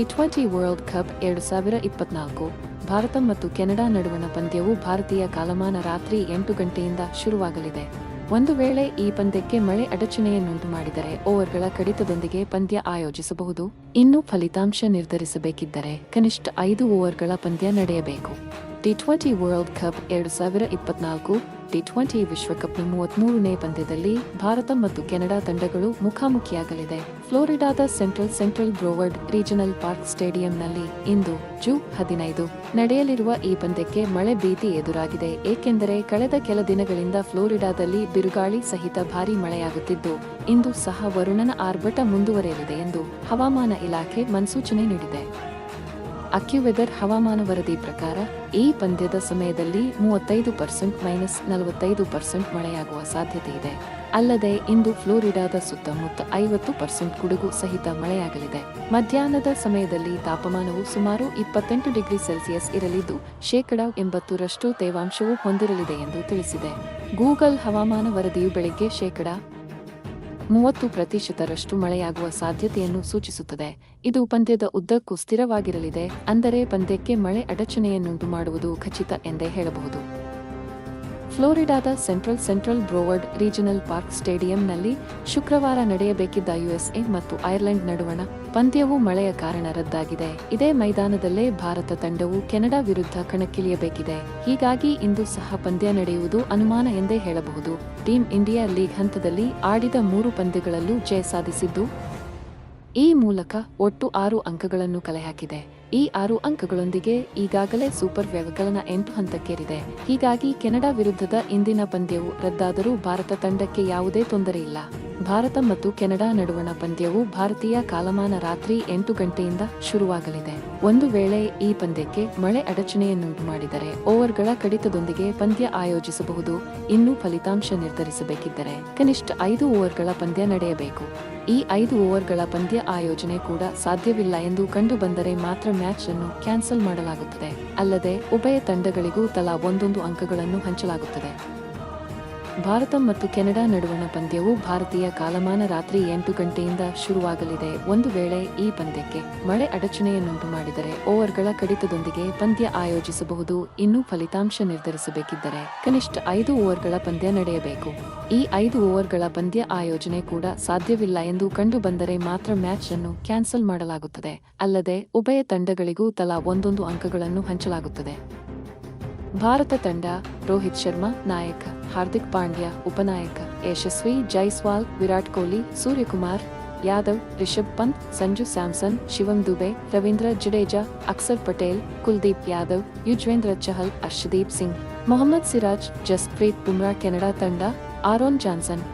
T20 world cup 2024 Bharat ಮತ್ತು Canada ನಡುವಣ ಪಂದ್ಯವು ಭಾರತೀಯ ಕಾಲಮಾನ ರಾತ್ರಿ 8 ಗಂಟೆಯಿಂದ ಶುರುವಾಗಲಿದೆ. ಒಂದು ವೇಳೆ ಈ ಪಂದ್ಯಕ್ಕೆ ಮಳೆ ಅಡಚಣೆಯನ್ನುಂಟು ಮಾಡಿದರೆ ಓವರ್ಗಳ ಕಡಿತದೊಂದಿಗೆ ಪಂದ್ಯ ಆಯೋಜಿಸಬಹುದು. ಇನ್ನು ಫಲಿತಾಂಶ ನಿರ್ಧರಿಸಬೇಕಿದ್ದರೆ ಕನಿಷ್ಠ 5 ಓವರ್ಗಳ ಪಂದ್ಯ ನಡೆಯಬೇಕು. ಟಿ20 ವರ್ಲ್ಡ್ ಕಪ್ 2024 ಟಿ20 ವಿಶ್ವಕಪ್ನ 33ನೇ ಪಂದ್ಯದಲ್ಲಿ ಭಾರತ ಮತ್ತು ಕೆನಡಾ ತಂಡಗಳು ಮುಖಾಮುಖಿಯಾಗಲಿದೆ. ಫ್ಲೋರಿಡಾದ ಸೆಂಟ್ರಲ್ ಬ್ರೋವರ್ಡ್ ರೀಜನಲ್ ಪಾರ್ಕ್ ಸ್ಟೇಡಿಯಂನಲ್ಲಿ ಇಂದು ಜೂನ್ 15 ನಡೆಯಲಿರುವ ಈ ಪಂದ್ಯಕ್ಕೆ ಮಳೆ ಭೀತಿ ಎದುರಾಗಿದೆ. ಏಕೆಂದರೆ ಕಳೆದ ಕೆಲ ದಿನಗಳಿಂದ ಫ್ಲೋರಿಡಾದಲ್ಲಿ ಬಿರುಗಾಳಿ ಸಹಿತ ಭಾರೀ ಮಳೆಯಾಗುತ್ತಿದ್ದು, ಇಂದು ಸಹ ವರುಣನ ಆರ್ಭಟ ಮುಂದುವರೆಯಲಿದೆ ಎಂದು ಹವಾಮಾನ ಇಲಾಖೆ ಮುನ್ಸೂಚನೆ ನೀಡಿದೆ. ಅಕ್ಯುವೆದರ್ ಹವಾಮಾನ ವರದಿ ಪ್ರಕಾರ ಈ ಪಂದ್ಯದ ಸಮಯದಲ್ಲಿ 35% - 45% ಮಳೆಯಾಗುವ ಸಾಧ್ಯತೆ ಇದೆ. ಅಲ್ಲದೆ ಇಂದು ಫ್ಲೋರಿಡಾದ ಸುತ್ತಮುತ್ತ 50% ಗುಡುಗು ಸಹಿತ ಮಳೆಯಾಗಲಿದೆ. ಮಧ್ಯಾಹ್ನದ ಸಮಯದಲ್ಲಿ ತಾಪಮಾನವು ಸುಮಾರು 28 ಡಿಗ್ರಿ ಸೆಲ್ಸಿಯಸ್ ಇರಲಿದ್ದು, 80% ತೇವಾಂಶವು ಹೊಂದಿರಲಿದೆ ಎಂದು ತಿಳಿಸಿದೆ. ಗೂಗಲ್ ಹವಾಮಾನ ವರದಿಯು ಬೆಳಗ್ಗೆ 30% ಮಳೆಯಾಗುವ ಸಾಧ್ಯತೆಯನ್ನು ಸೂಚಿಸುತ್ತದೆ. ಇದು ಪಂದ್ಯದ ಉದ್ದಕ್ಕೂ ಸ್ಥಿರವಾಗಿರಲಿದೆ. ಅಂದರೆ ಪಂದ್ಯಕ್ಕೆ ಮಳೆ ಅಡಚಣೆಯನ್ನುಂಟು ಮಾಡುವುದು ಖಚಿತ ಎಂದೇ ಹೇಳಬಹುದು. ಫ್ಲೋರಿಡಾದ ಸೆಂಟ್ರಲ್ ಬ್ರೋವರ್ಡ್ ರೀಜನಲ್ ಪಾರ್ಕ್ ಸ್ಟೇಡಿಯಂನಲ್ಲಿ ಶುಕ್ರವಾರ ನಡೆಯಬೇಕಿದ್ದ ಯುಎಸ್ಎ ಮತ್ತು ಐರ್ಲೆಂಡ್ ನಡುವಣ ಪಂದ್ಯವು ಮಳೆಯ ಕಾರಣ ರದ್ದಾಗಿದೆ. ಇದೇ ಮೈದಾನದಲ್ಲೇ ಭಾರತ ತಂಡವು ಕೆನಡಾ ವಿರುದ್ಧ ಕಣಕ್ಕಿಳಿಯಬೇಕಿದೆ. ಹೀಗಾಗಿ ಇಂದು ಸಹ ಪಂದ್ಯ ನಡೆಯುವುದು ಅನುಮಾನ ಎಂದೇ ಹೇಳಬಹುದು. ಟೀಮ್ ಇಂಡಿಯಾ ಲೀಗ್ ಹಂತದಲ್ಲಿ ಆಡಿದ 3 ಪಂದ್ಯಗಳಲ್ಲೂ ಜಯ ಸಾಧಿಸಿದ್ದು, ಈ ಮೂಲಕ ಒಟ್ಟು 6 ಅಂಕಗಳನ್ನು ಕಲೆಹಾಕಿದೆ. ಈ 6 ಅಂಕಗಳೊಂದಿಗೆ ಈಗಾಗಲೇ ಸೂಪರ್ ವ್ಯವಕಲನ 8 ಹಂತಕ್ಕೇರಿದೆ. ಹೀಗಾಗಿ ಕೆನಡಾ ವಿರುದ್ಧದ ಇಂದಿನ ಪಂದ್ಯವು ರದ್ದಾದರೂ ಭಾರತ ತಂಡಕ್ಕೆ ಯಾವುದೇ ತೊಂದರೆಯಿಲ್ಲ. ಭಾರತ ಮತ್ತು ಕೆನಡಾ ನಡುವಣ ಪಂದ್ಯವು ಭಾರತೀಯ ಕಾಲಮಾನ ರಾತ್ರಿ 8 ಗಂಟೆಯಿಂದ ಶುರುವಾಗಲಿದೆ. ಒಂದು ವೇಳೆ ಈ ಪಂದ್ಯಕ್ಕೆ ಮಳೆ ಅಡಚಣೆಯನ್ನುಂಟು ಮಾಡಿದರೆ ಓವರ್ಗಳ ಕಡಿತದೊಂದಿಗೆ ಪಂದ್ಯ ಆಯೋಜಿಸಬಹುದು. ಇನ್ನು ಫಲಿತಾಂಶ ನಿರ್ಧರಿಸಬೇಕಿದ್ದರೆ ಕನಿಷ್ಠ 5 ಓವರ್ಗಳ ಪಂದ್ಯ ನಡೆಯಬೇಕು. ಈ 5 ಓವರ್ಗಳ ಪಂದ್ಯ ಆಯೋಜನೆ ಕೂಡ ಸಾಧ್ಯವಿಲ್ಲ ಎಂದು ಕಂಡು ಬಂದರೆ ಮಾತ್ರ ಮ್ಯಾಚ್ ಅನ್ನು ಕ್ಯಾನ್ಸಲ್ ಮಾಡಲಾಗುತ್ತದೆ. ಅಲ್ಲದೆ ಉಭಯ ತಂಡಗಳಿಗೂ ತಲಾ 1 ಅಂಕಗಳನ್ನು ಹಂಚಲಾಗುತ್ತದೆ. ಭಾರತ ಮತ್ತು ಕೆನಡಾ ನಡುವಣ ಪಂದ್ಯವು ಭಾರತೀಯ ಕಾಲಮಾನ ರಾತ್ರಿ 8 ಗಂಟೆಯಿಂದ ಶುರುವಾಗಲಿದೆ. ಒಂದು ವೇಳೆ ಈ ಪಂದ್ಯಕ್ಕೆ ಮಳೆ ಅಡಚಣೆಯನ್ನುಂಟು ಮಾಡಿದರೆ ಓವರ್ಗಳ ಕಡಿತದೊಂದಿಗೆ ಪಂದ್ಯ ಆಯೋಜಿಸಬಹುದು. ಇನ್ನು ಫಲಿತಾಂಶ ನಿರ್ಧರಿಸಬೇಕಿದ್ದರೆ ಕನಿಷ್ಠ 5 ಓವರ್ಗಳ ಪಂದ್ಯ ನಡೆಯಬೇಕು. ಈ 5 ಓವರ್ಗಳ ಪಂದ್ಯ ಆಯೋಜನೆ ಕೂಡ ಸಾಧ್ಯವಿಲ್ಲ ಎಂದು ಕಂಡು ಬಂದರೆ ಮಾತ್ರ ಮ್ಯಾಚ್ ಅನ್ನು ಕ್ಯಾನ್ಸಲ್ ಮಾಡಲಾಗುತ್ತದೆ. ಅಲ್ಲದೆ ಉಭಯ ತಂಡಗಳಿಗೂ ತಲಾ 1 ಅಂಕಗಳನ್ನು ಹಂಚಲಾಗುತ್ತದೆ. ಭಾರತ ತಂಡ ರೋಹಿತ್ ಶರ್ಮಾ ನಾಯಕ, ಹಾರ್ದಿಕ್ ಪಾಂಡ್ಯ ಉಪನಾಯಕ, ಯಶಸ್ವಿ ಜೈಸ್ವಾಲ್, ವಿರಾಟ್ ಕೊಹ್ಲಿ, ಸೂರ್ಯಕುಮಾರ್ ಯಾದವ್, ರಿಷಬ್ ಪಂತ್, ಸಂಜು ಸ್ಯಾಮ್ಸನ್, ಶಿವಮ್ ದುಬೆ, ರವೀಂದ್ರ ಜಡೇಜಾ, ಅಕ್ಷರ್ ಪಟೇಲ್, ಕುಲ್ದೀಪ್ ಯಾದವ್, ಯುಜ್ವೇಂದ್ರ ಚಹಲ್, ಅರ್ಷದೀಪ್ ಸಿಂಗ್, ಮೊಹಮ್ಮದ್ ಸಿರಾಜ್, ಜಸ್ಪ್ರೀತ್ ಬುಮ್ರಾ. ಕೆನಡಾ ತಂಡ Aaron Johnson,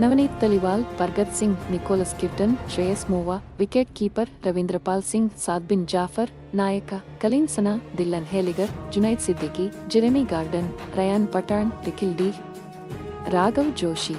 Navneet Dhaliwal, Pargat Singh, Nicholas Kirton, Shreyas Movva, wicket keeper Ravinderpal Singh, Saad Bin Zafar, ನಾಯಕ Kaleem Sana, Dillon Heyliger, Junaid Siddiqui, Jeremy Gordon, Rayyan Pathan, Nikhil D, Raghav Joshi.